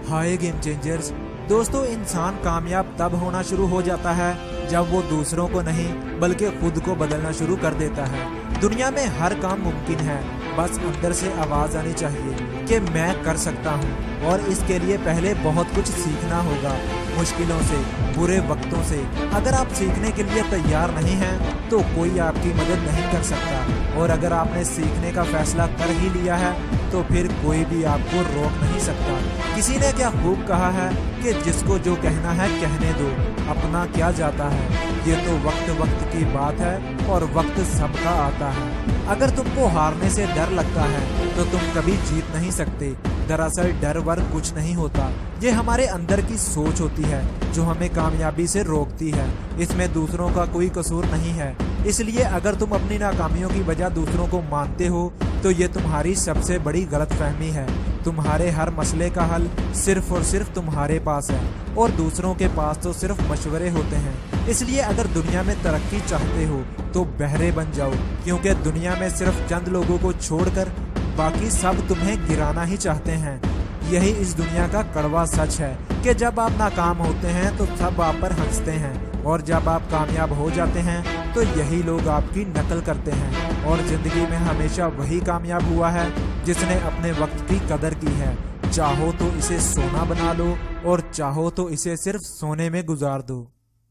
हाय game changers. दोस्तों, इंसान कामयाब तब होना शुरू हो जाता है जब वो दूसरों को नहीं बल्कि खुद को बदलना शुरू कर देता है। दुनिया में हर काम मुमकिन है, बस अंदर से आवाज आनी चाहिए कि मैं कर सकता हूँ। और इसके लिए पहले बहुत कुछ सीखना होगा, मुश्किलों से, बुरे वक्तों से। अगर आप सीखने के लिए तैयार नहीं हैं तो कोई आपकी मदद नहीं कर सकता। और अगर आपने सीखने का फैसला कर ही लिया है तो फिर कोई भी आपको रोक नहीं सकता। किसी ने क्या खूब कहा है कि जिसको जो कहना है कहने दो, अपना क्या जाता है। ये तो वक्त वक्त की बात है और वक्त सबका आता है। अगर तुमको हारने से डर लगता है तो तुम कभी जीत नहीं सकते। दरअसल डर वर कुछ नहीं होता, ये हमारे अंदर की सोच होती है जो हमें कामयाबी से रोकती है। इसमें दूसरों का कोई कसूर नहीं है। इसलिए अगर तुम अपनी नाकामियों की वजह दूसरों को मानते हो तो ये तुम्हारी सबसे बड़ी गलतफहमी है। तुम्हारे हर मसले का हल सिर्फ और सिर्फ तुम्हारे पास है और दूसरों के पास तो सिर्फ मशवरे होते हैं। इसलिए अगर दुनिया में तरक्की चाहते हो तो बहरे बन जाओ, क्योंकि दुनिया में सिर्फ चंद लोगों को छोड़कर बाकी सब तुम्हें गिराना ही चाहते हैं। यही इस दुनिया का कड़वा सच है कि जब आप नाकाम होते हैं तो सब आप पर हंसते हैं, और जब आप कामयाब हो जाते हैं तो यही लोग आपकी नकल करते हैं। और जिंदगी में हमेशा वही कामयाब हुआ है जिसने अपने वक्त की कदर की है। चाहो तो इसे सोना बना लो और चाहो तो इसे सिर्फ सोने में गुजार दो,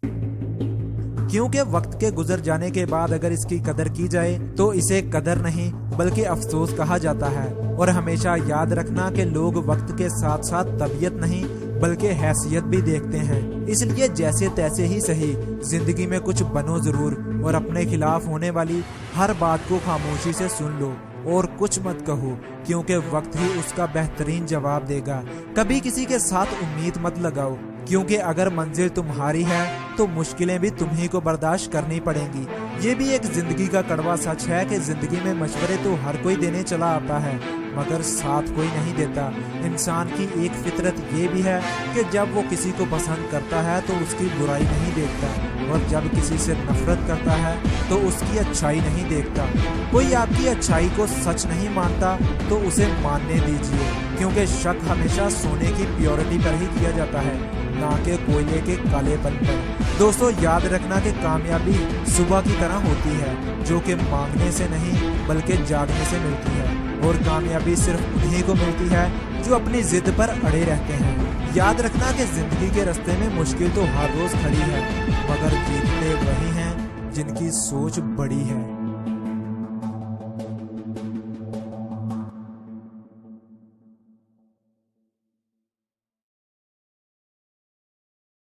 क्योंकि वक्त के गुजर जाने के बाद अगर इसकी कदर की जाए तो इसे कदर नहीं बल्कि अफसोस कहा जाता है। और हमेशा याद रखना कि लोग वक्त के साथ साथ तबीयत नहीं बल्कि हैसियत भी देखते हैं। इसलिए जैसे तैसे ही सही, जिंदगी में कुछ बनो जरूर और अपने खिलाफ होने वाली हर बात को खामोशी से सुन लो और कुछ मत कहो, क्योंकि वक्त ही उसका बेहतरीन जवाब देगा। कभी किसी के साथ उम्मीद मत लगाओ, क्योंकि अगर मंजिल तुम्हारी है तो मुश्किलें भी तुम्ही को बर्दाश्त करनी पड़ेंगी। ये भी एक जिंदगी का कड़वा सच है कि जिंदगी में मशवरे तो हर कोई देने चला आता है मगर साथ कोई नहीं देता। इंसान की एक फितरत ये भी है कि जब वो किसी को पसंद करता है तो उसकी बुराई नहीं देखता, और जब किसी से नफरत करता है तो उसकी अच्छाई नहीं देखता। कोई आपकी अच्छाई को सच नहीं मानता तो उसे मानने दीजिए, क्योंकि शक हमेशा सोने की प्योरिटी पर ही किया जाता है, ना कि कोयले के कालेपन पर। दोस्तों, याद रखना कि कामयाबी सुबह की तरह होती है, जो कि मांगने से नहीं बल्कि जागने से मिलती है। और कामयाबी सिर्फ उन्हीं को मिलती है जो अपनी जिद पर अड़े रहते हैं। याद रखना कि जिंदगी के रास्ते में मुश्किल तो हर रोज खड़ी है, मगर जीतते वही हैं जिनकी सोच बड़ी है।